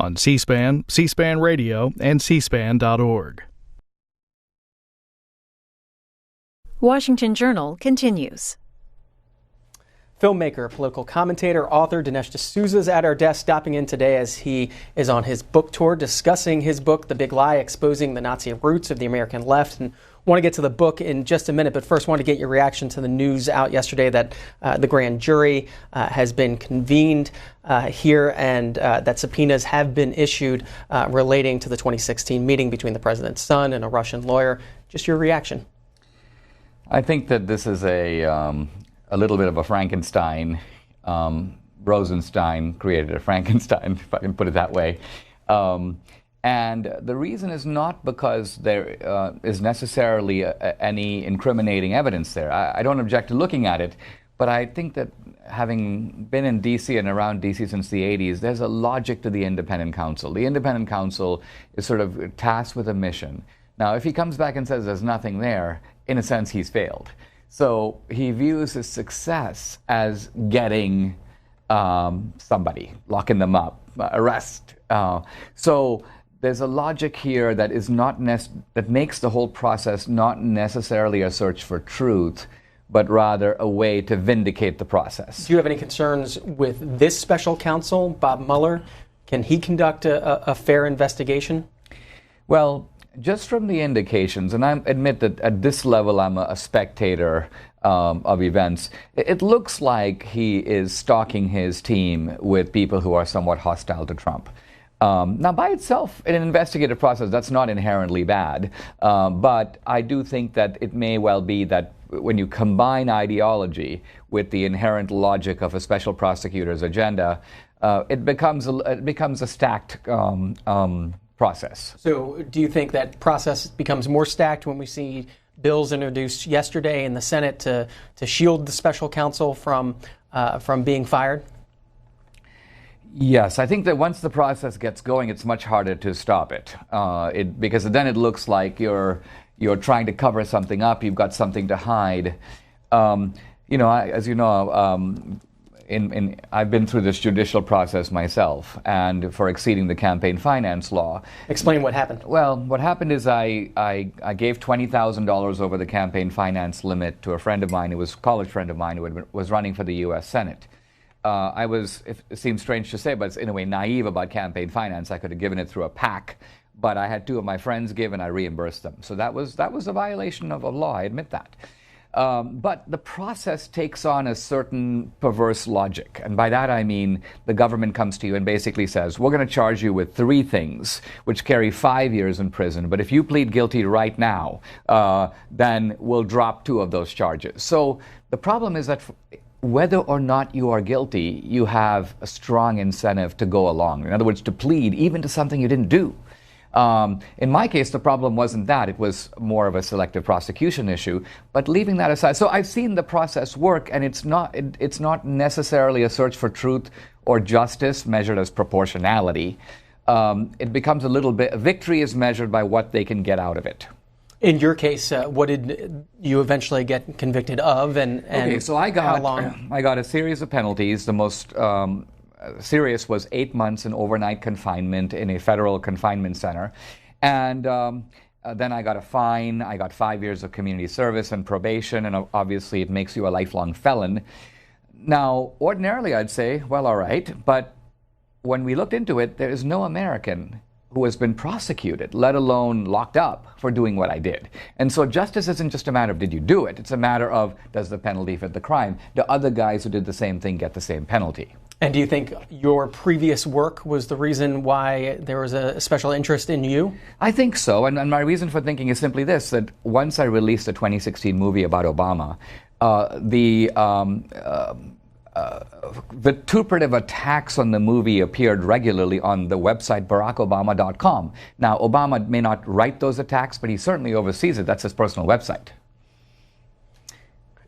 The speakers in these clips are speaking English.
on C-SPAN, C-SPAN Radio, and cspan.org. Washington Journal continues. Filmmaker, political commentator, author Dinesh D'Souza is at our desk, stopping in today as he is on his book tour, discussing his book, The Big Lie, Exposing the Nazi Roots of the American Left. And want to get to the book in just a minute, but first want to get your reaction to the news out yesterday that the grand jury has been convened here and that subpoenas have been issued relating to the 2016 meeting between the president's son and a Russian lawyer. Just your reaction. I think that this is a little bit of a Frankenstein. Rosenstein created a Frankenstein, if I can put it that way. And the reason is not because there is necessarily any incriminating evidence there. I don't object to looking at it, but I think that having been in D.C. and around D.C. since the 80s, there's a logic to the independent counsel. The independent counsel is sort of tasked with a mission. Now, if he comes back and says there's nothing there, in a sense, he's failed. So he views his success as getting somebody, locking them up, arrest. So there's a logic here that is that makes the whole process not necessarily a search for truth, but rather a way to vindicate the process. Do you have any concerns with this special counsel, Bob Mueller? Can he conduct a fair investigation? Well, just from the indications, and I admit that at this level I'm a spectator of events, it looks like he is stalking his team with people who are somewhat hostile to Trump. Now, by itself, in an investigative process, that's not inherently bad, but I do think that it may well be that when you combine ideology with the inherent logic of a special prosecutor's agenda, it becomes a stacked process. So do you think that process becomes more stacked when we see bills introduced yesterday in the Senate to shield the special counsel from being fired? Yes, I think that once the process gets going, it's much harder to stop it, because then it looks like you're trying to cover something up, you've got something to hide. As you know, I've been through this judicial process myself, and for exceeding the campaign finance law. Explain what happened. Well, what happened is I gave $20,000 over the campaign finance limit to a friend of mine, who was a college friend of mine, who was running for the U.S. Senate. I was, it seems strange to say, but it's in a way naive about campaign finance. I could have given it through a PAC, but I had two of my friends give and I reimbursed them. So that was a violation of law, I admit that. But the process takes on a certain perverse logic. And by that I mean the government comes to you and basically says, we're going to charge you with 3 things, which carry 5 years in prison. But if you plead guilty right now, then we'll drop 2 of those charges. So the problem is that whether or not you are guilty, you have a strong incentive to go along. In other words, to plead even to something you didn't do. In my case, the problem wasn't that. It was more of a selective prosecution issue. But leaving that aside, so I've seen the process work, and it's not necessarily a search for truth or justice measured as proportionality. It becomes a little bit, victory is measured by what they can get out of it. In your case, what did you eventually get convicted of, and okay, so how long? I got a series of penalties. The most serious was 8 months in overnight confinement in a federal confinement center. And then I got a fine. I got 5 years of community service and probation, and obviously it makes you a lifelong felon. Now, ordinarily I'd say, well, all right, but when we looked into it, there is no American who has been prosecuted, let alone locked up, for doing what I did. And so justice isn't just a matter of did you do it, it's a matter of does the penalty fit the crime? Do other guys who did the same thing get the same penalty? And do you think your previous work was the reason why there was a special interest in you? I think so, and my reason for thinking is simply this, that once I released the 2016 movie about Obama, the vituperative attacks on the movie appeared regularly on the website barackobama.com. Now, Obama may not write those attacks, but he certainly oversees it. That's his personal website.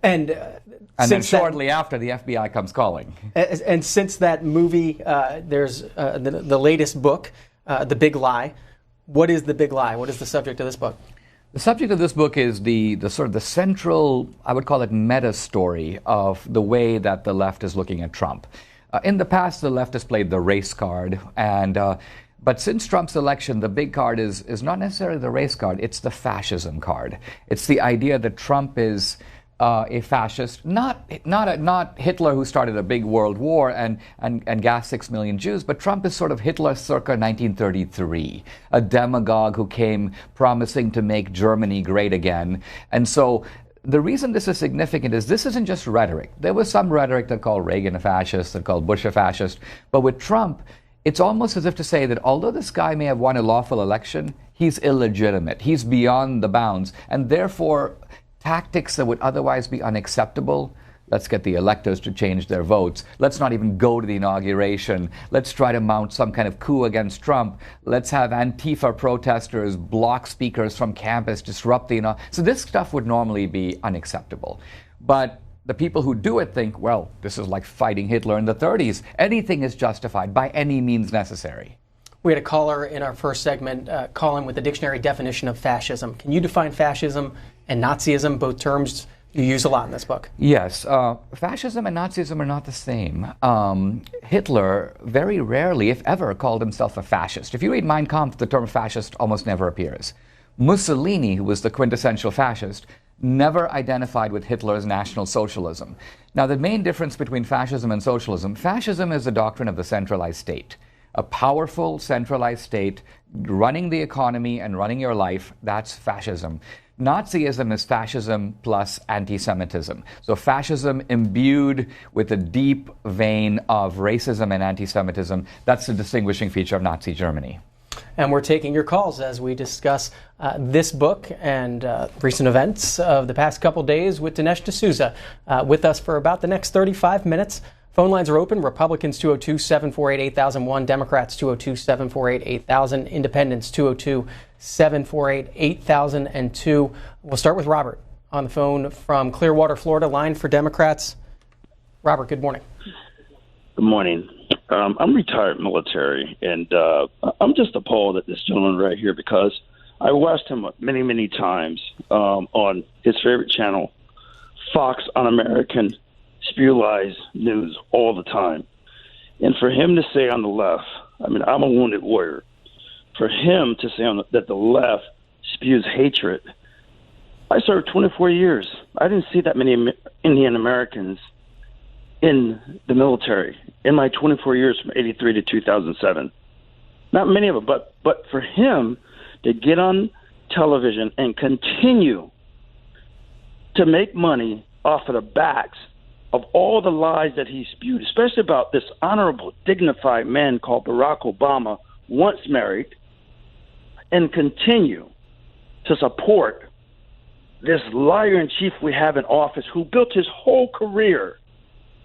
And then shortly after, the FBI comes calling. And since that movie, there's the latest book, The Big Lie. What is The Big Lie? What is the subject of this book? The subject of this book is the sort of the central, I would call it meta story of the way that the left is looking at Trump. In the past, the left has played the race card, and But since Trump's election, the big card is not necessarily the race card, it's the fascism card. It's the idea that Trump is a fascist, not Hitler, who started a big world war and gassed 6 million Jews, but Trump is sort of Hitler circa 1933, a demagogue who came promising to make Germany great again. And so the reason this is significant is this isn't just rhetoric. There was some rhetoric that called Reagan a fascist, that called Bush a fascist, but with Trump, it's almost as if to say that although this guy may have won a lawful election, he's illegitimate, he's beyond the bounds, and therefore tactics that would otherwise be unacceptable, let's get the electors to change their votes, let's not even go to the inauguration, let's try to mount some kind of coup against Trump, let's have Antifa protesters block speakers from campus, disrupt the so this stuff would normally be unacceptable. But the people who do it think, well, this is like fighting Hitler in the 30s. Anything is justified by any means necessary. We had a caller in our first segment call in with the dictionary definition of fascism. Can you define fascism and Nazism, both terms you use a lot in this book? Yes. Fascism and Nazism are not the same. Hitler very rarely, if ever, called himself a fascist. If you read Mein Kampf, the term fascist almost never appears. Mussolini, who was the quintessential fascist, never identified with Hitler's National Socialism. Now, the main difference between fascism and socialism, fascism is the doctrine of the centralized state. A powerful centralized state running the economy and running your life, that's fascism. Nazism is fascism plus anti-Semitism. So fascism imbued with a deep vein of racism and anti-Semitism, that's the distinguishing feature of Nazi Germany. And we're taking your calls as we discuss this book and recent events of the past couple days with Dinesh D'Souza with us for about the next 35 minutes. Phone lines are open. Republicans 202-748-8001, Democrats 202-748-8000, Independents 202-748-8002. We'll start with Robert on the phone from Clearwater, Florida. Line for Democrats. Robert, good morning. Good morning. I'm retired military, and I'm just appalled at this gentleman right here because I watched him many, many times on his favorite channel, Fox On-American, spew lies news all the time. And for him to say on the left, I mean, I'm a wounded warrior, for him to say that the left spews hatred. I served 24 years. I didn't see that many Indian Americans in the military in my 24 years from 83 to 2007. Not many of them, but for him to get on television and continue to make money off of the backs of all the lies that he spewed, especially about this honorable, dignified man called Barack Obama, once married, and continue to support this liar-in-chief we have in office who built his whole career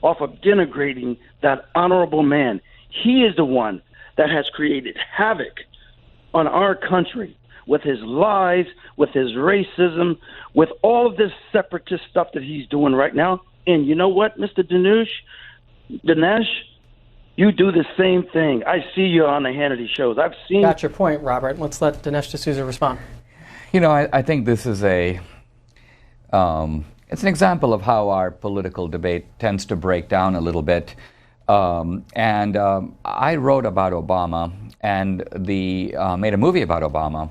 off of denigrating that honorable man. He is the one that has created havoc on our country with his lies, with his racism, with all of this separatist stuff that he's doing right now. And you know what, Mr. Dinesh, you do the same thing. I see you on the Hannity shows. I've seen. Got your point, Robert. Let's let Dinesh D'Souza respond. You know, I think this is it's an example of how our political debate tends to break down a little bit. I wrote about Obama and made a movie about Obama.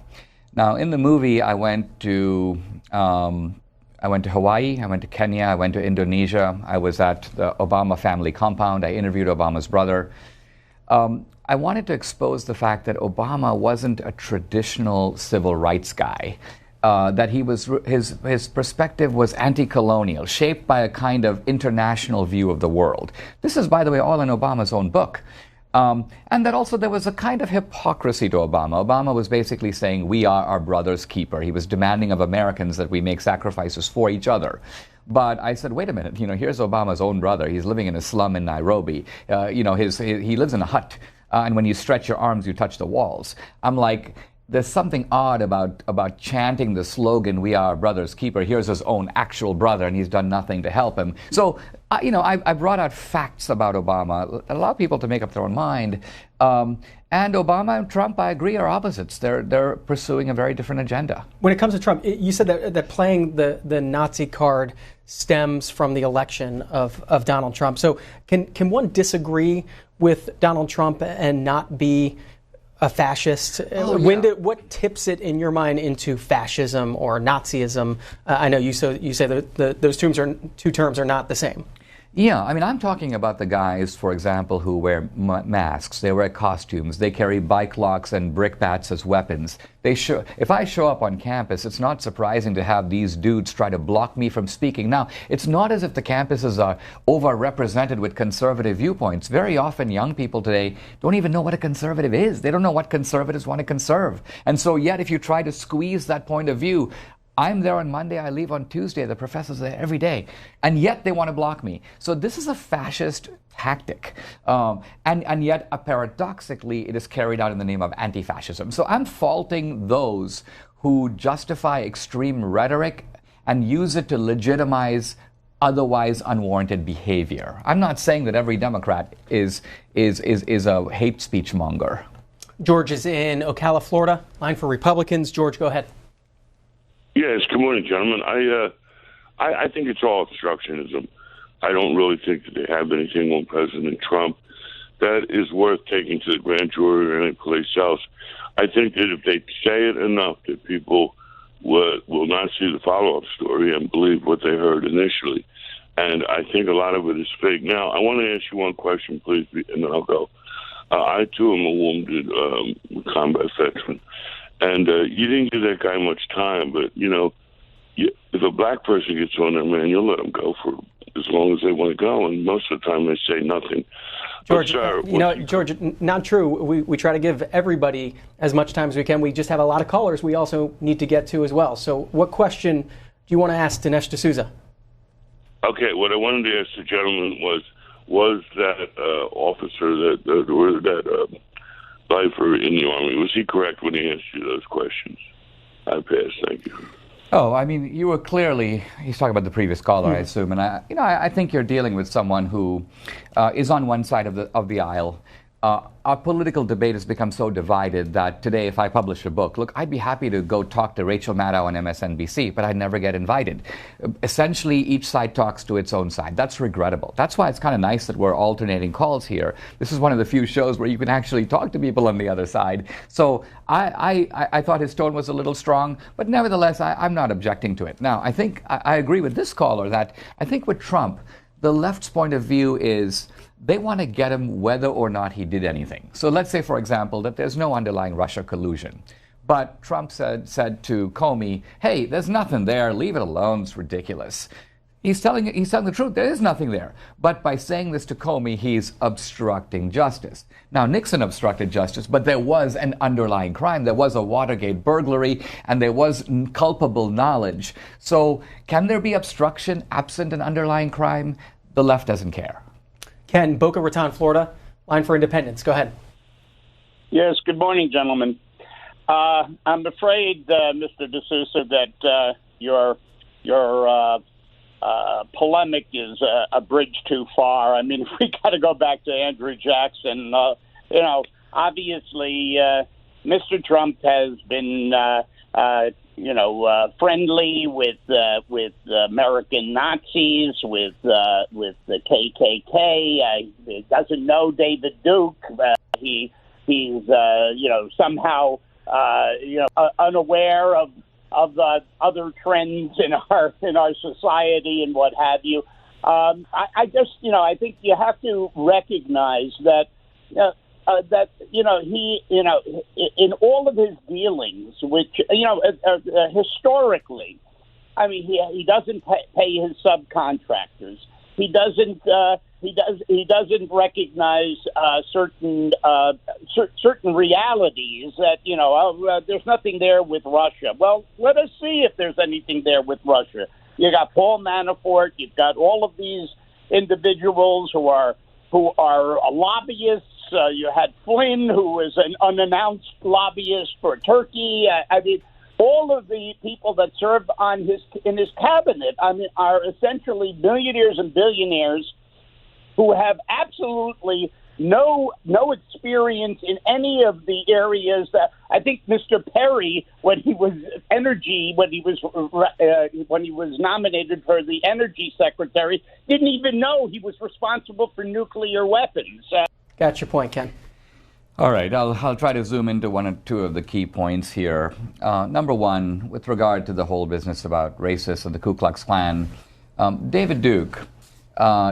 Now, in the movie, I went to Hawaii, I went to Kenya, I went to Indonesia. I was at the Obama family compound. I interviewed Obama's brother. I wanted to expose the fact that Obama wasn't a traditional civil rights guy. That his perspective was anti-colonial, shaped by a kind of international view of the world. This is, by the way, all in Obama's own book. And that also there was a kind of hypocrisy to Obama. Obama was basically saying, we are our brother's keeper. He was demanding of Americans that we make sacrifices for each other. But I said, wait a minute, here's Obama's own brother. He's living in a slum in Nairobi. He lives in a hut. And when you stretch your arms, you touch the walls. I'm like, there's something odd about chanting the slogan, we are our brother's keeper. Here's his own actual brother, and he's done nothing to help him. So, I brought out facts about Obama, allow people to make up their own mind. And Obama and Trump, I agree, are opposites. They're pursuing a very different agenda. When it comes to Trump, you said that playing the Nazi card stems from the election of Donald Trump. So can one disagree with Donald Trump and not be a fascist? Oh, yeah. What tips it in your mind into fascism or Nazism? I know you say that those two terms are not the same. Yeah, I mean, I'm talking about the guys, for example, who wear masks, they wear costumes, they carry bike locks and brickbats as weapons. If I show up on campus, it's not surprising to have these dudes try to block me from speaking. Now, it's not as if the campuses are overrepresented with conservative viewpoints. Very often, young people today don't even know what a conservative is. They don't know what conservatives want to conserve. And so yet, if you try to squeeze that point of view, I'm there on Monday, I leave on Tuesday, the professor's there every day, and yet they want to block me. So this is a fascist tactic, and yet paradoxically it is carried out in the name of anti-fascism. So I'm faulting those who justify extreme rhetoric and use it to legitimize otherwise unwarranted behavior. I'm not saying that every Democrat is a hate speech monger. George is in Ocala, Florida. Line for Republicans. George, go ahead. Yes, good morning, gentlemen. I think it's all obstructionism. I don't really think that they have anything on President Trump that is worth taking to the grand jury or any place else. I think that if they say it enough, that people will not see the follow-up story and believe what they heard initially. And I think a lot of it is fake. Now, I want to ask you one question, please, and then I'll go. I, too, am a wounded combat veteran. And you didn't give that guy much time, but, if a black person gets on there, man, you'll let them go for as long as they want to go, and most of the time they say nothing. George, George, not true. We try to give everybody as much time as we can. We just have a lot of callers we also need to get to as well. So what question do you want to ask Dinesh D'Souza? Okay, what I wanted to ask the gentleman was that officer, that lifer in the Army, was he correct when he asked you those questions? I pass, thank you. Oh, I mean, you were clearly, he's talking about the previous caller, I assume, and I think you're dealing with someone who is on one side of the aisle. Our political debate has become so divided that today, if I publish a book, look, I'd be happy to go talk to Rachel Maddow on MSNBC, but I'd never get invited. Essentially, each side talks to its own side. That's regrettable. That's why it's kind of nice that we're alternating calls here. This is one of the few shows where you can actually talk to people on the other side. So I thought his tone was a little strong, but nevertheless, I'm not objecting to it. Now, I think I agree with this caller that I think with Trump, the left's point of view is they want to get him whether or not he did anything. So let's say, for example, that there's no underlying Russia collusion. But Trump said to Comey, hey, there's nothing there. Leave it alone. It's ridiculous. He's telling the truth. There is nothing there. But by saying this to Comey, he's obstructing justice. Now, Nixon obstructed justice, but there was an underlying crime. There was a Watergate burglary, and there was culpable knowledge. So can there be obstruction absent an underlying crime? The left doesn't care. Ken, Boca Raton, Florida. Line for Independence. Go ahead. Yes, good morning, gentlemen. I'm afraid, Mr. D'Souza, that your polemic is a bridge too far. I mean, we got to go back to Andrew Jackson. Obviously, Mr. Trump has been, friendly with American Nazis, with the KKK. He doesn't know David Duke. He's somehow unaware of the other trends in our society and what have you. I think you have to recognize that he in all of his dealings, which historically, I mean, he doesn't pay his subcontractors. He doesn't recognize certain realities that there's nothing there with Russia. Well, let us see if there's anything there with Russia. You got Paul Manafort. You've got all of these individuals who are lobbyists. You had Flynn, who was an unannounced lobbyist for Turkey. I mean, all of the people that serve in his cabinet, I mean, are essentially millionaires and billionaires who have absolutely no experience in any of the areas that I think Mr. Perry, when he was nominated for the energy secretary, didn't even know he was responsible for nuclear weapons. Got your point, Ken. All right, I'll try to zoom into one or two of the key points here. Number one, with regard to the whole business about racists and the Ku Klux Klan, David Duke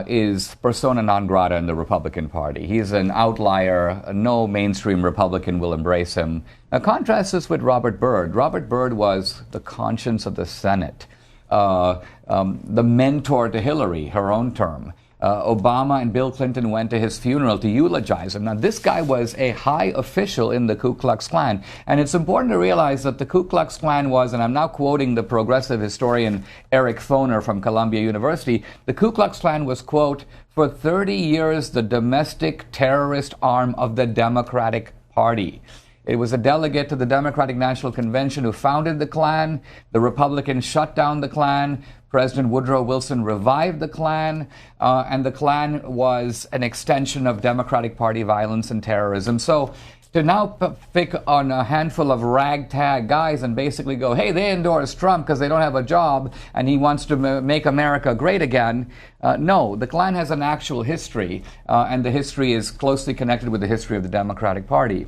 is persona non grata in the Republican Party. He's an outlier. No mainstream Republican will embrace him. Now, contrast this with Robert Byrd. Robert Byrd was the conscience of the Senate, the mentor to Hillary, her own term. Obama and Bill Clinton went to his funeral to eulogize him. Now, this guy was a high official in the Ku Klux Klan. And it's important to realize that the Ku Klux Klan was, and I'm now quoting the progressive historian Eric Foner from Columbia University, the Ku Klux Klan was, quote, for 30 years the domestic terrorist arm of the Democratic Party. It was a delegate to the Democratic National Convention who founded the Klan. The Republicans shut down the Klan. President Woodrow Wilson revived the Klan, and the Klan was an extension of Democratic Party violence and terrorism. So to now pick on a handful of ragtag guys and basically go, hey, they endorse Trump because they don't have a job and he wants to make America great again. No, the Klan has an actual history, and the history is closely connected with the history of the Democratic Party.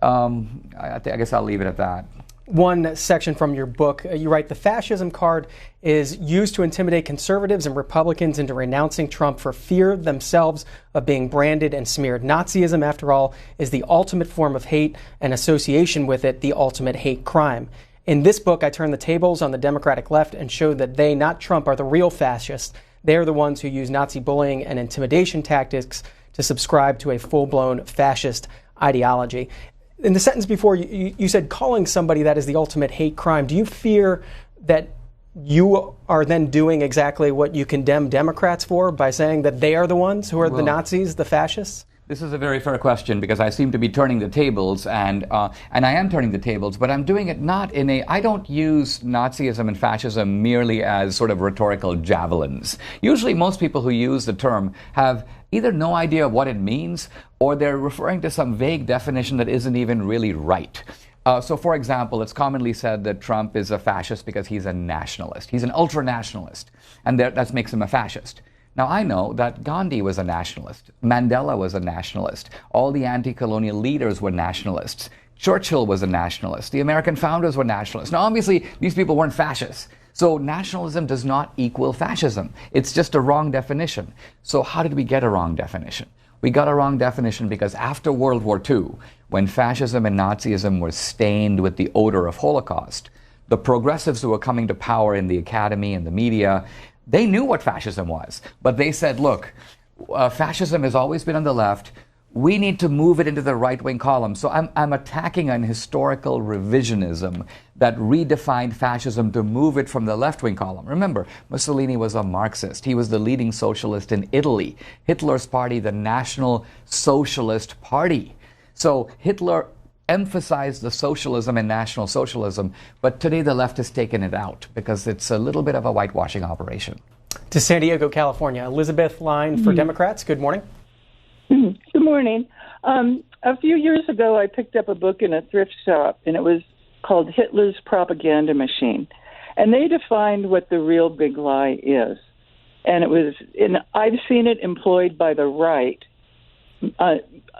I guess I'll leave it at that. One section from your book, you write, the fascism card is used to intimidate conservatives and Republicans into renouncing Trump for fear themselves of being branded and smeared. Nazism, after all, is the ultimate form of hate, and association with it, the ultimate hate crime. In this book, I turn the tables on the Democratic left and show that they, not Trump, are the real fascists. They are the ones who use Nazi bullying and intimidation tactics to subscribe to a full-blown fascist ideology. In the sentence before, you said calling somebody that is the ultimate hate crime. Do you fear that you are then doing exactly what you condemn Democrats for by saying that they are the ones who are the Nazis, the fascists? This is a very fair question because I seem to be turning the tables, and I am turning the tables, but I'm doing it not in a... I don't use Nazism and fascism merely as sort of rhetorical javelins. Usually most people who use the term have either no idea what it means or they're referring to some vague definition that isn't even really right. So, for example, it's commonly said that Trump is a fascist because he's a nationalist. He's an ultra-nationalist, and that makes him a fascist. Now, I know that Gandhi was a nationalist. Mandela was a nationalist. All the anti-colonial leaders were nationalists. Churchill was a nationalist. The American founders were nationalists. Now, obviously, these people weren't fascists. So nationalism does not equal fascism. It's just a wrong definition. So how did we get a wrong definition? We got a wrong definition because after World War II, when fascism and Nazism were stained with the odor of Holocaust, the progressives who were coming to power in the academy and the media, they knew what fascism was. But they said, look, fascism has always been on the left. We need to move it into the right-wing column. So I'm attacking an historical revisionism that redefined fascism to move it from the left-wing column. Remember, Mussolini was a Marxist. He was the leading socialist in Italy. Hitler's party, the National Socialist Party. So Hitler emphasized the socialism and National Socialism, but today the left has taken it out because it's a little bit of a whitewashing operation. To San Diego, California, Elizabeth Line for Democrats. Good morning. Good morning. A few years ago, I picked up a book in a thrift shop, and it was called Hitler's Propaganda Machine. And they defined what the real big lie is. And I've seen it employed by the right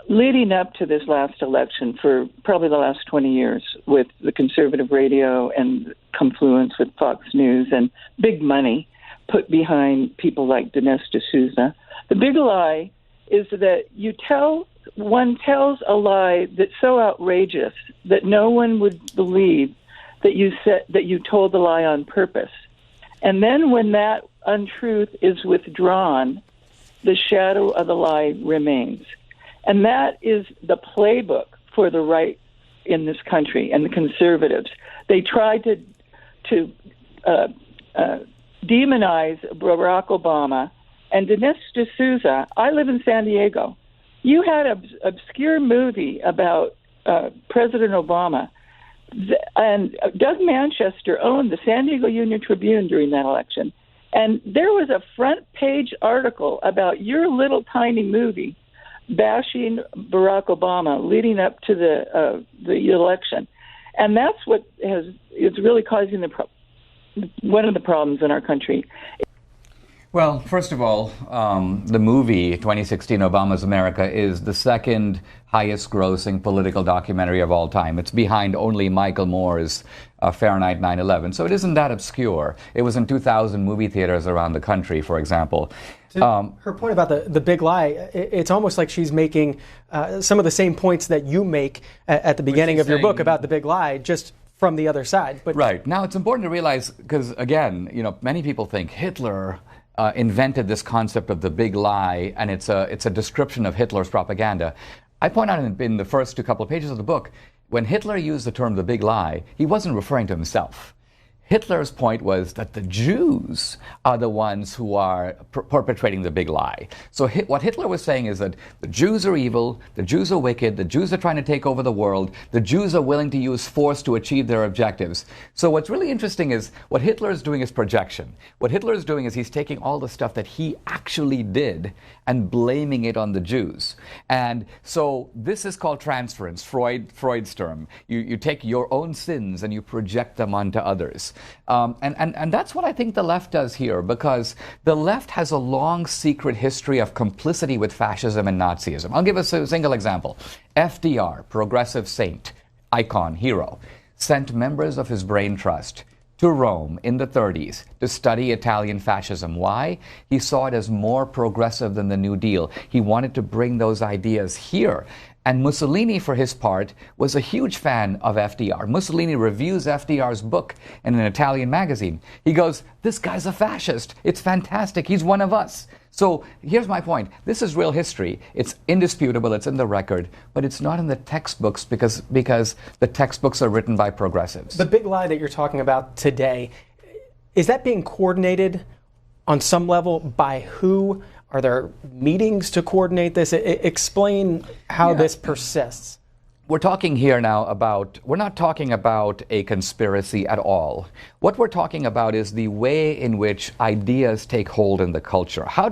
leading up to this last election for probably the last 20 years with the conservative radio and confluence with Fox News and big money put behind people like Dinesh D'Souza. The big lie is that one tells a lie that's so outrageous that no one would believe that you told the lie on purpose. And then when that untruth is withdrawn, the shadow of the lie remains. And that is the playbook for the right in this country and the conservatives. They tried to demonize Barack Obama and Dinesh D'Souza. I live in San Diego. You had an obscure movie about President Obama, and Doug Manchester owned the San Diego Union-Tribune during that election. And there was a front-page article about your little tiny movie bashing Barack Obama leading up to the election. And that's what is really causing one of the problems in our country. Well, first of all, the movie 2016 Obama's America is the second highest grossing political documentary of all time. It's behind only Michael Moore's Fahrenheit 9/11. So it isn't that obscure. It was in 2,000 movie theaters around the country, for example. Her point about the big lie, it's almost like she's making some of the same points that you make at the beginning of your book about the big lie, just from the other side. But right. Now, it's important to realize, because, again, many people think Hitler invented this concept of the big lie, and it's a description of Hitler's propaganda. I point out in the first couple of pages of the book, when Hitler used the term the big lie, he wasn't referring to himself. Hitler's point was that the Jews are the ones who are perpetrating the big lie. So what Hitler was saying is that the Jews are evil, the Jews are wicked, the Jews are trying to take over the world, the Jews are willing to use force to achieve their objectives. So what's really interesting is what Hitler is doing is projection. What Hitler is doing is he's taking all the stuff that he actually did and blaming it on the Jews. And so this is called transference, Freud's term. You take your own sins and you project them onto others. And that's what I think the left does here, because the left has a long secret history of complicity with fascism and Nazism. I'll give us a single example. FDR, progressive saint, icon, hero, sent members of his brain trust to Rome in the 30s to study Italian fascism. Why? He saw it as more progressive than the New Deal. He wanted to bring those ideas here. And Mussolini, for his part, was a huge fan of FDR. Mussolini reviews FDR's book in an Italian magazine. He goes, "This guy's a fascist. It's fantastic. He's one of us." So here's my point. This is real history. It's indisputable. It's in the record. But it's not in the textbooks because the textbooks are written by progressives. The big lie that you're talking about today, is that being coordinated on some level by who? Are there meetings to coordinate this? Explain how this persists. We're talking here now we're not talking about a conspiracy at all. What we're talking about is the way in which ideas take hold in the culture. I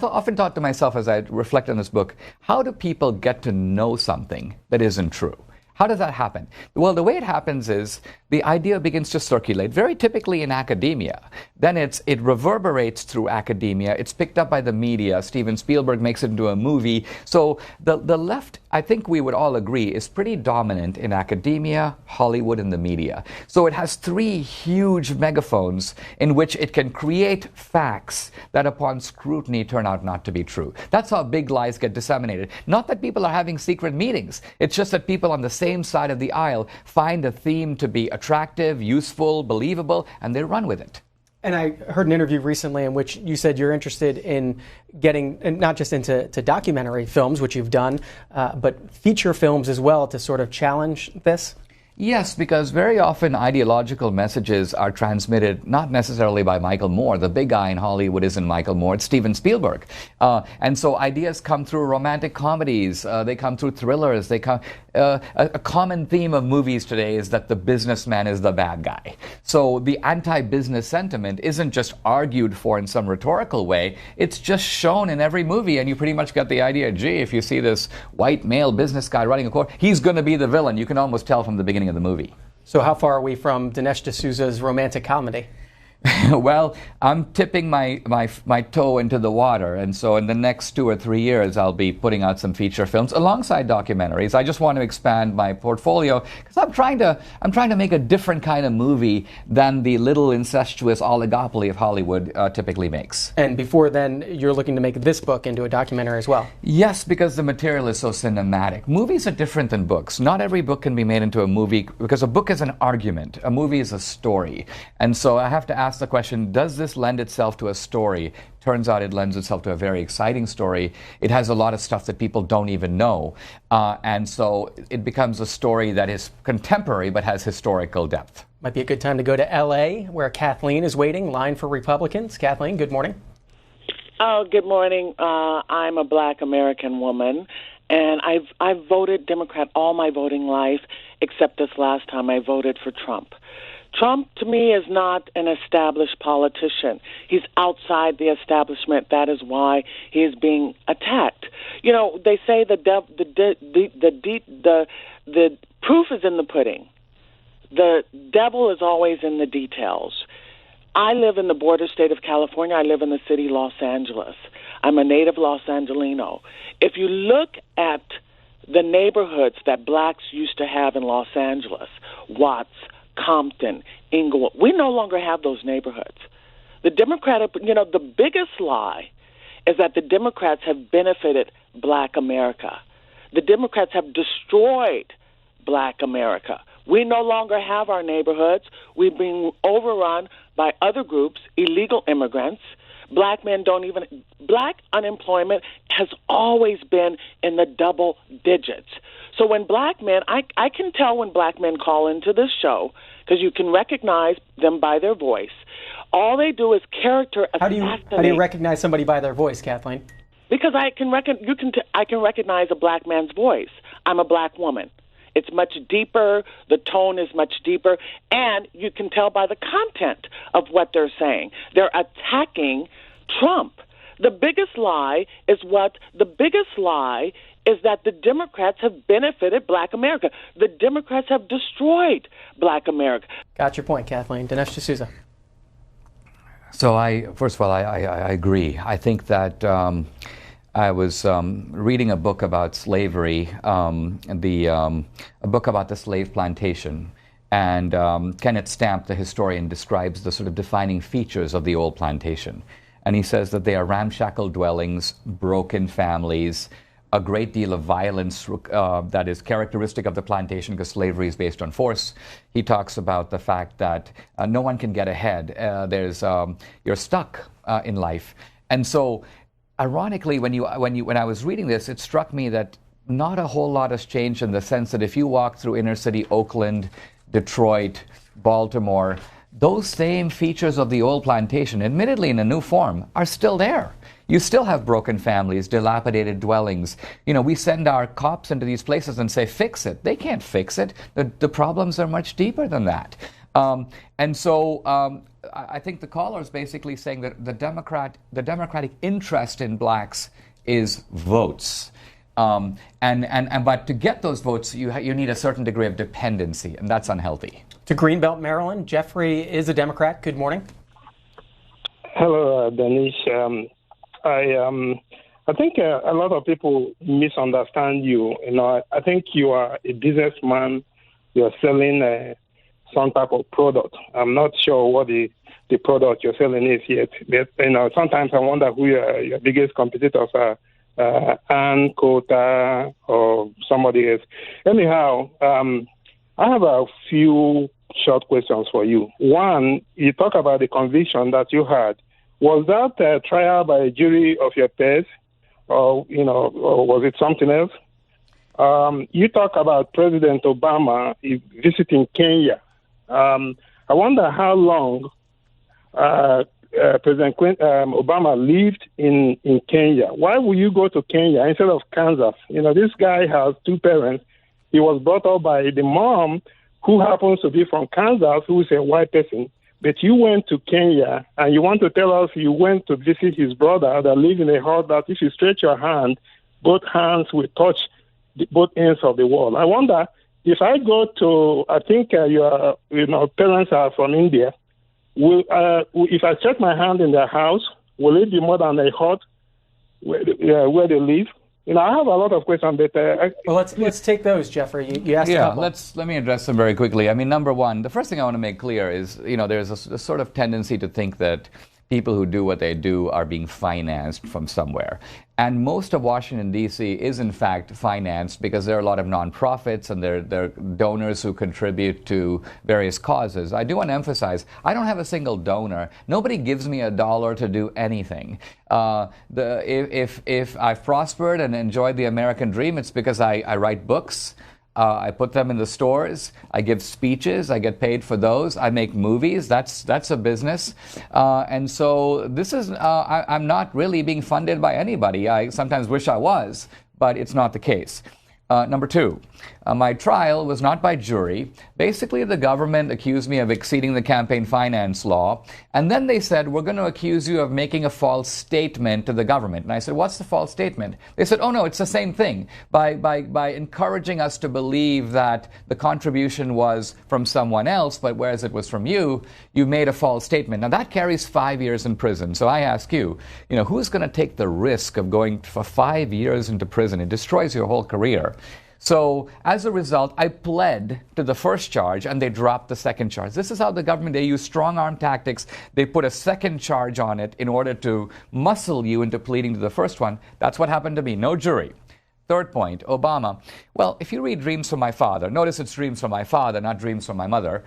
often thought to myself as I reflect on this book, how do people get to know something that isn't true? How does that happen? Well, the way it happens is the idea begins to circulate, very typically in academia. Then it reverberates through academia. It's picked up by the media. Steven Spielberg makes it into a movie. So the left, I think we would all agree, is pretty dominant in academia, Hollywood, and the media. So it has three huge megaphones in which it can create facts that upon scrutiny turn out not to be true. That's how big lies get disseminated. Not that people are having secret meetings. It's just that people on the same side of the aisle find a theme to be attractive, useful, believable, and they run with it. And I heard an interview recently in which you said you're interested in getting, and not just into documentary films, which you've done, but feature films as well to sort of challenge this. Yes, because very often ideological messages are transmitted not necessarily by Michael Moore. The big guy in Hollywood isn't Michael Moore, it's Steven Spielberg. And so ideas come through romantic comedies, they come through thrillers, a common theme of movies today is that the businessman is the bad guy. So the anti-business sentiment isn't just argued for in some rhetorical way, it's just shown in every movie, and you pretty much get the idea, gee, if you see this white male business guy running a court, he's going to be the villain. You can almost tell from the beginning of the movie. So how far are we from Dinesh D'Souza's romantic comedy? Well, I'm tipping my toe into the water, and so in the next 2 or 3 years, I'll be putting out some feature films alongside documentaries. I just want to expand my portfolio because I'm trying to make a different kind of movie than the little incestuous oligopoly of Hollywood typically makes. And before then, you're looking to make this book into a documentary as well. Yes, because the material is so cinematic. Movies are different than books. Not every book can be made into a movie because a book is an argument. A movie is a story, and so I have to ask the question, does this lend itself to a story? Turns out it lends itself to a very exciting story. It has a lot of stuff that people don't even know. And so it becomes a story that is contemporary but has historical depth. Might be a good time to go to L.A., where Kathleen is waiting, line for Republicans. Kathleen, good morning. Oh, good morning. I'm a black American woman, and I've voted Democrat all my voting life, except this last time I voted for Trump. Trump, to me, is not an established politician. He's outside the establishment. That is why he is being attacked. You know, they say the proof is in the pudding. The devil is always in the details. I live in the border state of California. I live in the city Los Angeles. I'm a native Los Angelino. If you look at the neighborhoods that blacks used to have in Los Angeles, Watts, Compton, Inglewood, we no longer have those neighborhoods. The the biggest lie is that the Democrats have benefited black America. The Democrats have destroyed black America. We no longer have our neighborhoods. We've been overrun by other groups, illegal immigrants. Black unemployment has always been in the double digits. So when black men, I can tell when black men call into this show, because you can recognize them by their voice. All they do is character assassinate. How do you recognize somebody by their voice, Kathleen? Because I can recognize a black man's voice. I'm a black woman. It's much deeper. The tone is much deeper. And you can tell by the content of what they're saying. They're attacking Trump. The biggest lie is that the Democrats have benefited black America. The Democrats have destroyed black America. Got your point, Kathleen. Dinesh D'Souza. So first of all, I agree. I think that I was reading a book about slavery, a book about the slave plantation. And Kenneth Stamp, the historian, describes the sort of defining features of the old plantation. And he says that they are ramshackle dwellings, broken families, a great deal of violence that is characteristic of the plantation because slavery is based on force. He talks about the fact that no one can get ahead. You're stuck in life. And so, ironically, when I was reading this, it struck me that not a whole lot has changed in the sense that if you walk through inner city Oakland, Detroit, Baltimore, those same features of the old plantation, admittedly in a new form, are still there. You still have broken families, dilapidated dwellings. We send our cops into these places and say, fix it. They can't fix it. The problems are much deeper than that. And so I think the caller is basically saying that the Democratic interest in blacks is votes. But to get those votes, you need a certain degree of dependency, and that's unhealthy. To Greenbelt, Maryland, Jeffrey is a Democrat. Good morning. Hello, Dinesh. I think a lot of people misunderstand you. I think you are a businessman. You're selling some type of product. I'm not sure what the product you're selling is yet. But, sometimes I wonder who your biggest competitors are. Ann Coulter or somebody else. Anyhow, I have a few short questions for you. One, you talk about the conviction that you had. Was that a trial by a jury of your peers, or was it something else? You talk about President Obama visiting Kenya. I wonder how long President Obama lived in Kenya. Why would you go to Kenya instead of Kansas? This guy has two parents. He was brought up by the mom, who happens to be from Kansas, who is a white person. But you went to Kenya, and you want to tell us you went to visit his brother that lives in a house that if you stretch your hand, both hands will touch both ends of the wall. I wonder, if I go to, I think your parents are from India, if I stretch my hand in their house, will it be more than a hut where they live? I have a lot of questions, but well, let's take those, Jeffrey. You asked. Yeah, let me address them very quickly. I mean, number one, the first thing I want to make clear is, there's a sort of tendency to think that people who do what they do are being financed from somewhere. And most of Washington, D.C. is, in fact, financed because there are a lot of nonprofits and there are donors who contribute to various causes. I do want to emphasize, I don't have a single donor. Nobody gives me $1 to do anything. If I've prospered and enjoyed the American dream, it's because I write books. I put them in the stores. I give speeches. I get paid for those. I make movies. That's a business. And so this is, I'm not really being funded by anybody. I sometimes wish I was, but it's not the case. Number two, my trial was not by jury. Basically, the government accused me of exceeding the campaign finance law. And then they said, we're going to accuse you of making a false statement to the government. And I said, what's the false statement? They said, oh, no, it's the same thing. By encouraging us to believe that the contribution was from someone else, but whereas it was from you, you made a false statement. Now, that carries 5 years in prison. So I ask you, who's going to take the risk of going for 5 years into prison? It destroys your whole career. So as a result, I pled to the first charge and they dropped the second charge. This is how the government, they use strong arm tactics. They put a second charge on it in order to muscle you into pleading to the first one. That's what happened to me. No jury. Third point, Obama. Well, if you read Dreams from My Father, notice it's Dreams from My Father, not Dreams from My Mother.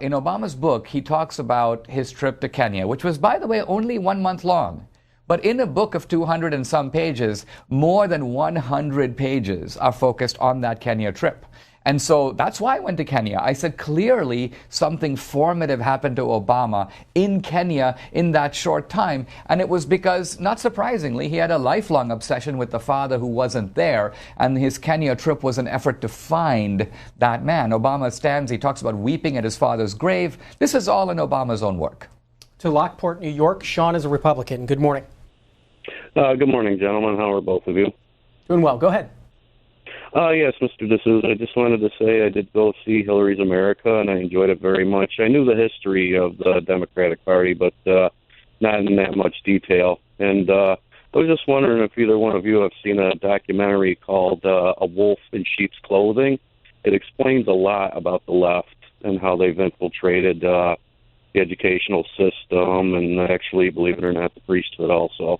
In Obama's book, he talks about his trip to Kenya, which was, by the way, only 1 month long. But in a book of 200 and some pages, more than 100 pages are focused on that Kenya trip. And so that's why I went to Kenya. I said clearly something formative happened to Obama in Kenya in that short time. And it was because, not surprisingly, he had a lifelong obsession with the father who wasn't there. And his Kenya trip was an effort to find that man. Obama stands, he talks about weeping at his father's grave. This is all in Obama's own work. To Lockport, New York, Sean is a Republican. Good morning. Good morning, gentlemen. How are both of you? Doing well. Go ahead. Yes, Mr. D'Souza, I just wanted to say I did go see Hillary's America, and I enjoyed it very much. I knew the history of the Democratic Party, but not in that much detail. And I was just wondering if either one of you have seen a documentary called A Wolf in Sheep's Clothing. It explains a lot about the left and how they've infiltrated the educational system and actually, believe it or not, the priesthood also.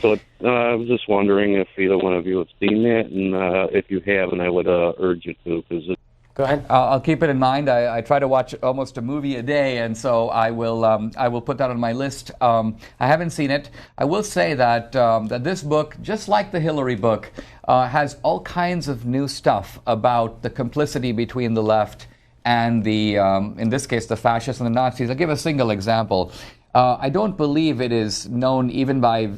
So I was just wondering if either one of you have seen that, and if you haven't, I would urge you to. Go ahead. I'll keep it in mind. I try to watch almost a movie a day, and so I will put that on my list. I haven't seen it. I will say that that this book, just like the Hillary book, has all kinds of new stuff about the complicity between the left and the, in this case, the fascists and the Nazis. I'll give a single example. I don't believe it is known even by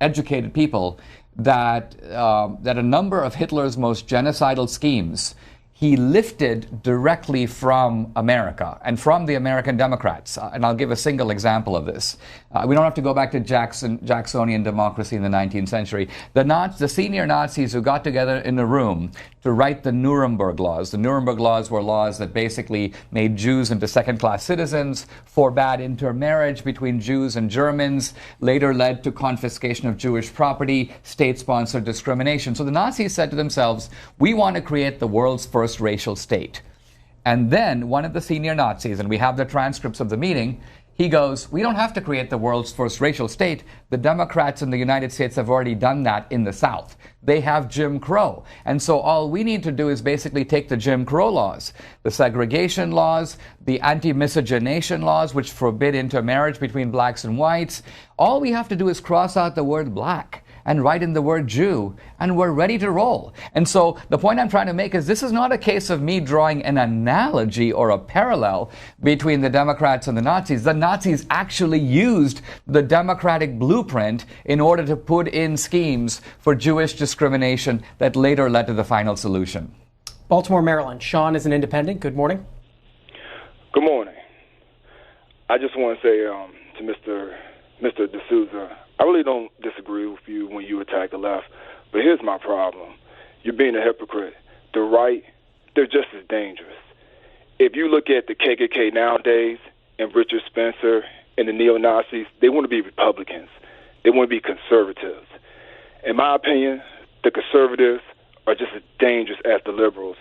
educated people that a number of Hitler's most genocidal schemes he lifted directly from America and from the American Democrats. And I'll give a single example of this. We don't have to go back to Jacksonian democracy in the 19th century. The senior Nazis who got together in a room to write the Nuremberg laws. The Nuremberg laws were laws that basically made Jews into second-class citizens, forbade intermarriage between Jews and Germans, later led to confiscation of Jewish property, state-sponsored discrimination. So the Nazis said to themselves, we want to create the world's first racial state. And then one of the senior Nazis, and we have the transcripts of the meeting, he goes, we don't have to create the world's first racial state. The Democrats in the United States have already done that in the South. They have Jim Crow. And so all we need to do is basically take the Jim Crow laws, the segregation laws, the anti-miscegenation laws, which forbid intermarriage between blacks and whites. All we have to do is cross out the word black and write in the word Jew, and we're ready to roll. And so the point I'm trying to make is this is not a case of me drawing an analogy or a parallel between the Democrats and the Nazis. The Nazis actually used the Democratic blueprint in order to put in schemes for Jewish discrimination that later led to the final solution. Baltimore, Maryland. Sean is an independent. Good morning. Good morning. I just want to say to Mr. D'Souza, I really don't disagree with you when you attack the left, but here's my problem. You're being a hypocrite. The right, they're just as dangerous. If you look at the KKK nowadays and Richard Spencer and the neo-Nazis, they want to be Republicans. They want to be conservatives. In my opinion, the conservatives are just as dangerous as the liberals.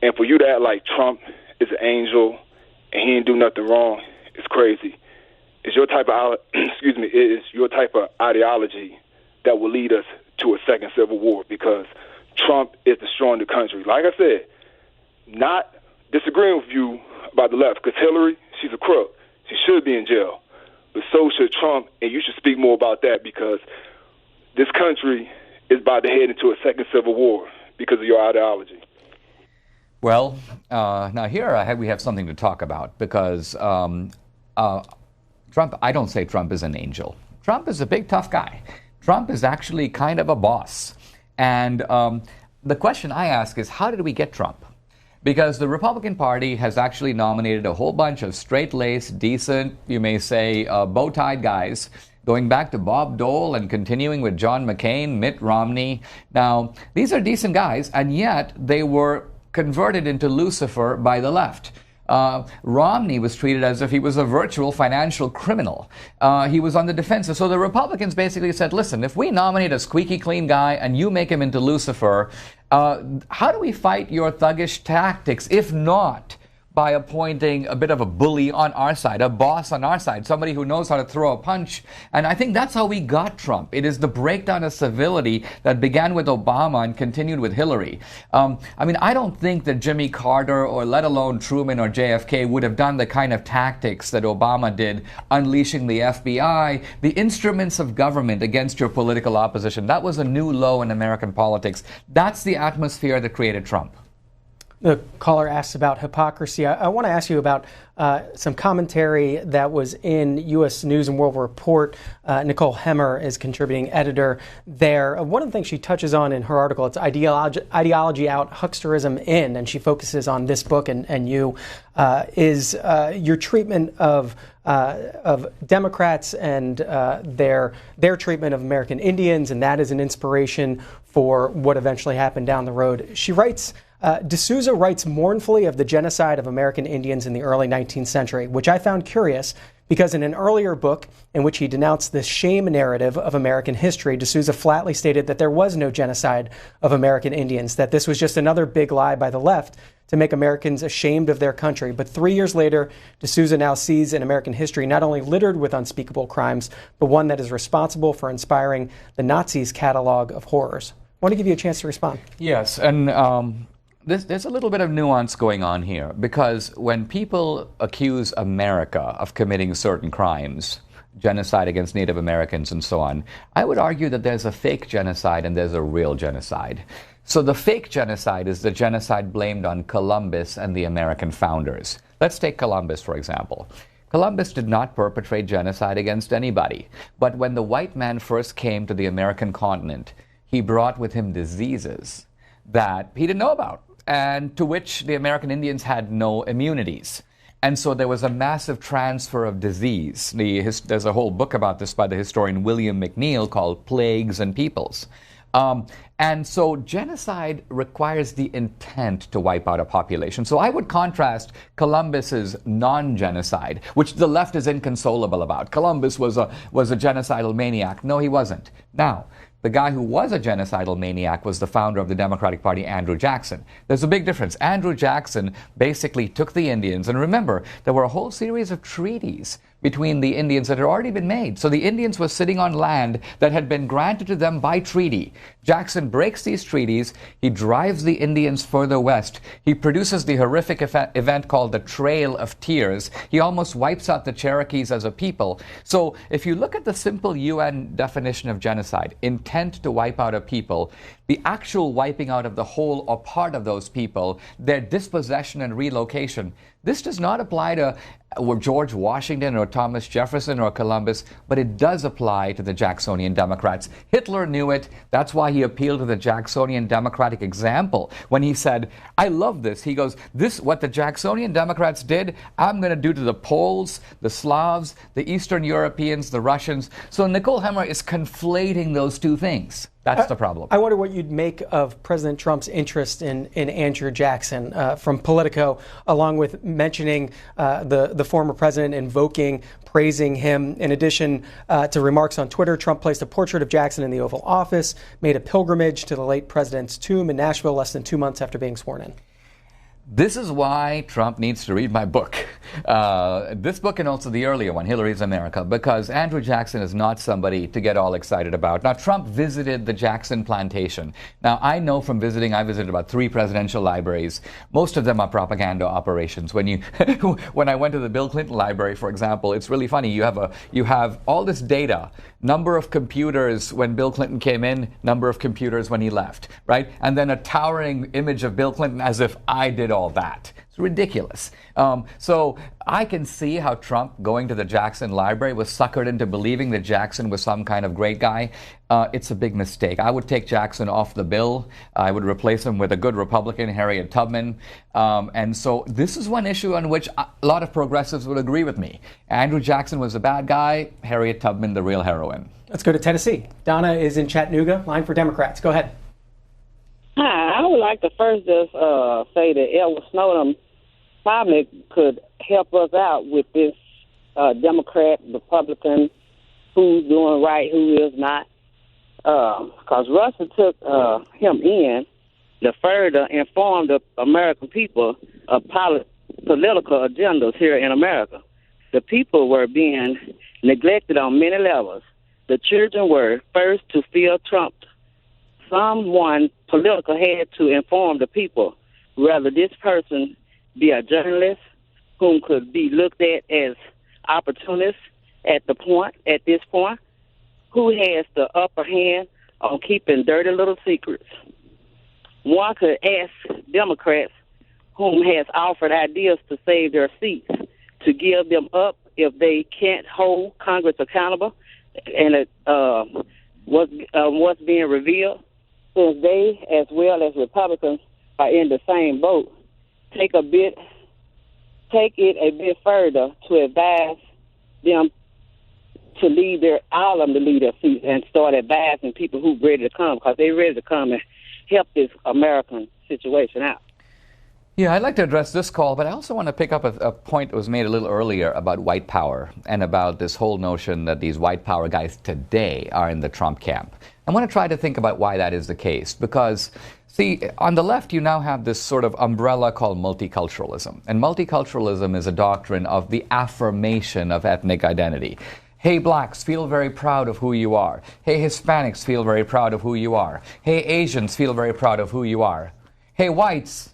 And for you to act like Trump is an angel and he didn't do nothing wrong, it's crazy. It's your type of it is your type of ideology that will lead us to a second civil war, because Trump is destroying the country. Like I said, not disagreeing with you about the left, because Hillary, she's a crook. She should be in jail. But so should Trump, and you should speak more about that, because this country is about to head into a second civil war because of your ideology. Well, now here we have something to talk about, because Trump, I don't say Trump is an angel. Trump is a big, tough guy. Trump is actually kind of a boss. And the question I ask is, how did we get Trump? Because the Republican Party has actually nominated a whole bunch of straight-laced, decent, you may say, bow-tied guys, going back to Bob Dole and continuing with John McCain, Mitt Romney. Now, these are decent guys, and yet they were converted into Lucifer by the left. Romney was treated as if he was a virtual financial criminal. He was on the defensive. So the Republicans basically said, listen, if we nominate a squeaky clean guy and you make him into Lucifer, how do we fight your thuggish tactics if not by appointing a bit of a bully on our side, a boss on our side, somebody who knows how to throw a punch? And I think that's how we got Trump. It is the breakdown of civility that began with Obama and continued with Hillary. I don't think that Jimmy Carter or let alone Truman or JFK would have done the kind of tactics that Obama did, unleashing the FBI, the instruments of government against your political opposition. That was a new low in American politics. That's the atmosphere that created Trump. The caller asks about hypocrisy. I want to ask you about some commentary that was in U.S. News and World Report. Nicole Hemmer is contributing editor there. One of the things she touches on in her article, it's ideology out, hucksterism in, and she focuses on this book and you, is your treatment of Democrats and their treatment of American Indians, and that is an inspiration for what eventually happened down the road. She writes, D'Souza writes mournfully of the genocide of American Indians in the early 19th century, which I found curious because in an earlier book in which he denounced the shame narrative of American history, D'Souza flatly stated that there was no genocide of American Indians, that this was just another big lie by the left to make Americans ashamed of their country. But 3 years later, D'Souza now sees an American history not only littered with unspeakable crimes, but one that is responsible for inspiring the Nazis' catalog of horrors. I want to give you a chance to respond. Yes, and there's a little bit of nuance going on here, because when people accuse America of committing certain crimes, genocide against Native Americans and so on, I would argue that there's a fake genocide and there's a real genocide. So the fake genocide is the genocide blamed on Columbus and the American founders. Let's take Columbus, for example. Columbus did not perpetrate genocide against anybody, but when the white man first came to the American continent, he brought with him diseases that he didn't know about, and to which the American Indians had no immunities. And so there was a massive transfer of disease. There's a whole book about this by the historian William McNeill called Plagues and Peoples. And so genocide requires the intent to wipe out a population. So I would contrast Columbus's non-genocide, which the left is inconsolable about. Columbus was a genocidal maniac. No, he wasn't. Now, the guy who was a genocidal maniac was the founder of the Democratic Party, Andrew Jackson. There's a big difference. Andrew Jackson basically took the Indians, and remember, there were a whole series of treaties between the Indians that had already been made. So the Indians were sitting on land that had been granted to them by treaty. Jackson breaks these treaties. He drives the Indians further west. He produces the horrific event called the Trail of Tears. He almost wipes out the Cherokees as a people. So if you look at the simple UN definition of genocide, intent to wipe out a people, the actual wiping out of the whole or part of those people, their dispossession and relocation, this does not apply to George Washington or Thomas Jefferson or Columbus, but it does apply to the Jacksonian Democrats. Hitler knew it. That's why he appealed to the Jacksonian Democratic example when he said, I love this. He goes, this, what the Jacksonian Democrats did, I'm going to do to the Poles, the Slavs, the Eastern Europeans, the Russians. So Nicole Hemmer is conflating those two things. That's the problem. I wonder what you'd make of President Trump's interest in Andrew Jackson from Politico, along with mentioning the former president, invoking, praising him. In addition to remarks on Twitter, Trump placed a portrait of Jackson in the Oval Office, made a pilgrimage to the late president's tomb in Nashville less than 2 months after being sworn in. This is why Trump needs to read my book. This book and also the earlier one, Hillary's America, because Andrew Jackson is not somebody to get all excited about. Now, Trump visited the Jackson plantation. Now, I know from visiting, I visited about 3 presidential libraries. Most of them are propaganda operations. When I went to the Bill Clinton library, for example, it's really funny. You have all this data, number of computers when Bill Clinton came in, number of computers when he left, right? And then a towering image of Bill Clinton as if I did all all that. It's ridiculous. So I can see how Trump going to the Jackson Library was suckered into believing that Jackson was some kind of great guy. It's a big mistake. I would take Jackson off the bill. I would replace him with a good Republican, Harriet Tubman. And so this is one issue on which a lot of progressives would agree with me. Andrew Jackson was a bad guy, Harriet Tubman the real heroine. Let's go to Tennessee. Donna is in Chattanooga, line for Democrats. Go ahead. Hi, I would like to first just say that Edward Snowden probably could help us out with this Democrat, Republican, who's doing right, who is not. Because Russia took him in to further inform the American people of political agendas here in America. The people were being neglected on many levels. The children were first to feel trumped. Someone political had to inform the people whether this person be a journalist whom could be looked at as opportunist at this point, who has the upper hand on keeping dirty little secrets. One could ask Democrats whom has offered ideas to save their seats to give them up if they can't hold Congress accountable and what's being revealed, since they, as well as Republicans, are in the same boat. Take it a bit further to advise them to leave all of them to leave their seats and start advising people who's ready to come, because they're ready to come and help this American situation out. Yeah, I'd like to address this call, but I also want to pick up a point that was made a little earlier about white power and about this whole notion that these white power guys today are in the Trump camp. I want to try to think about why that is the case, because, see, on the left you now have this sort of umbrella called multiculturalism, and multiculturalism is a doctrine of the affirmation of ethnic identity. Hey, blacks, feel very proud of who you are. Hey, Hispanics, feel very proud of who you are. Hey, Asians, feel very proud of who you are. Hey, whites,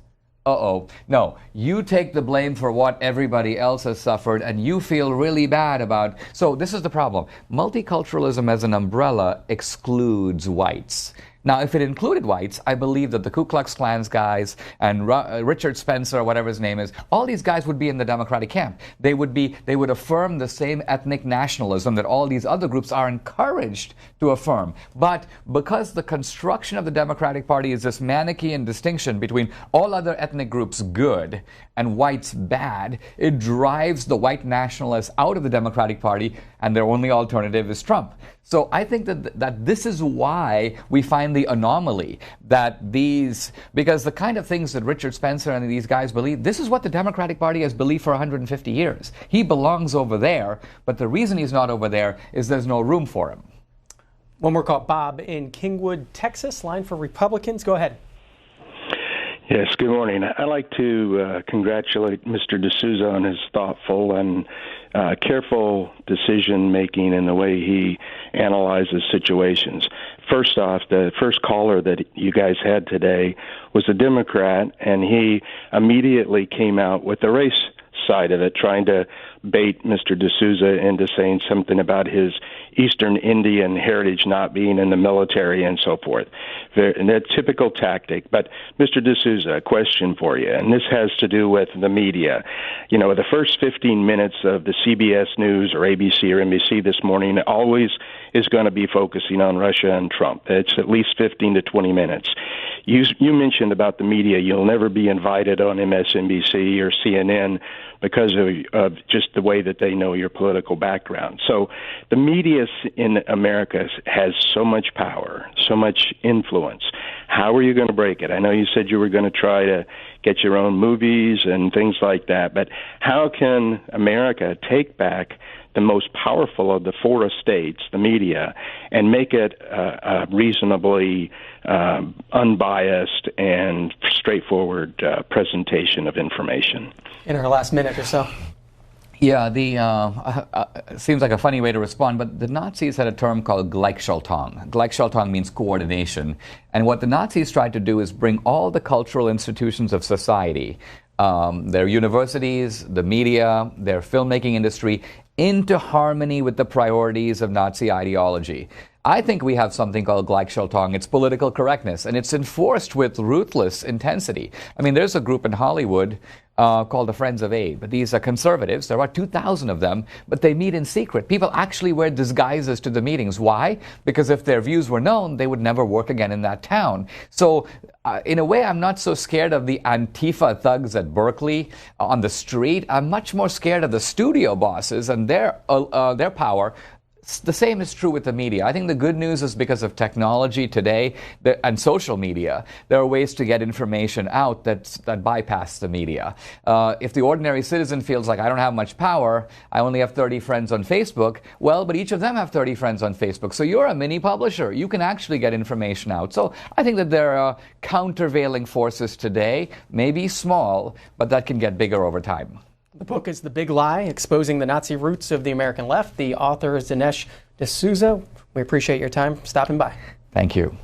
no, you take the blame for what everybody else has suffered and you feel really bad about. So this is the problem. Multiculturalism as an umbrella excludes whites. Now, if it included whites, I believe that the Ku Klux Klan's guys and Richard Spencer, whatever his name is, all these guys would be in the Democratic camp. They would affirm the same ethnic nationalism that all these other groups are encouraged to affirm. But because the construction of the Democratic Party is this Manichaean distinction between all other ethnic groups good and whites bad, it drives the white nationalists out of the Democratic Party, and their only alternative is Trump. So I think that this is why we find the anomaly that because the kind of things that Richard Spencer and these guys believe, this is what the Democratic Party has believed for 150 years. He belongs over there, but the reason he's not over there is there's no room for him. One more call. Bob in Kingwood, Texas, line for Republicans. Go ahead. Yes, good morning. I'd like to congratulate Mr. D'Souza on his thoughtful and careful decision-making in the way he analyzes situations. First off, the first caller that you guys had today was a Democrat, and he immediately came out with the race side of it, trying to bait Mr. D'Souza into saying something about his Eastern Indian heritage not being in the military and so forth. And that's a typical tactic. But, Mr. D'Souza, a question for you, and this has to do with the media. You know, the first 15 minutes of the CBS News or ABC or NBC this morning always is going to be focusing on Russia and Trump. It's at least 15 to 20 minutes. You mentioned about the media. You'll never be invited on MSNBC or CNN because of just the way that they know your political background. So the media in America has so much power, so much influence. How are you going to break it? I know you said you were going to try to get your own movies and things like that, but how can America take back the most powerful of the four estates, the media, and make it a reasonably unbiased and straightforward presentation of information? In our last minute or so. Yeah, seems like a funny way to respond, but the Nazis had a term called Gleichschaltung. Gleichschaltung means coordination. And what the Nazis tried to do is bring all the cultural institutions of society, their universities, the media, their filmmaking industry, into harmony with the priorities of Nazi ideology. I think we have something called Gleichschaltung. It's political correctness, and it's enforced with ruthless intensity. I mean, there's a group in Hollywood called the Friends of Abe. These are conservatives. There are 2,000 of them, but they meet in secret. People actually wear disguises to the meetings. Why? Because if their views were known, they would never work again in that town. So in a way, I'm not so scared of the Antifa thugs at Berkeley on the street. I'm much more scared of the studio bosses and their power. The same is true with the media. I think the good news is because of technology today and social media, there are ways to get information out that bypass the media. If the ordinary citizen feels like I don't have much power, I only have 30 friends on Facebook, well, but each of them have 30 friends on Facebook. So you're a mini publisher. You can actually get information out. So I think that there are countervailing forces today, maybe small, but that can get bigger over time. The book is The Big Lie, Exposing the Nazi Roots of the American Left. The author is Dinesh D'Souza. We appreciate your time stopping by. Thank you.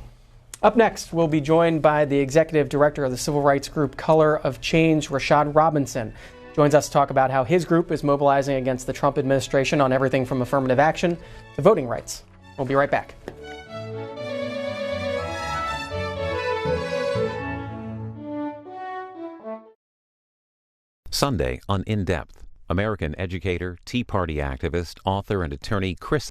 Up next, we'll be joined by the executive director of the civil rights group Color of Change, Rashad Robinson. Joins us to talk about how his group is mobilizing against the Trump administration on everything from affirmative action to voting rights. We'll be right back. Sunday on In Depth, American educator, Tea Party activist, author, and attorney Chris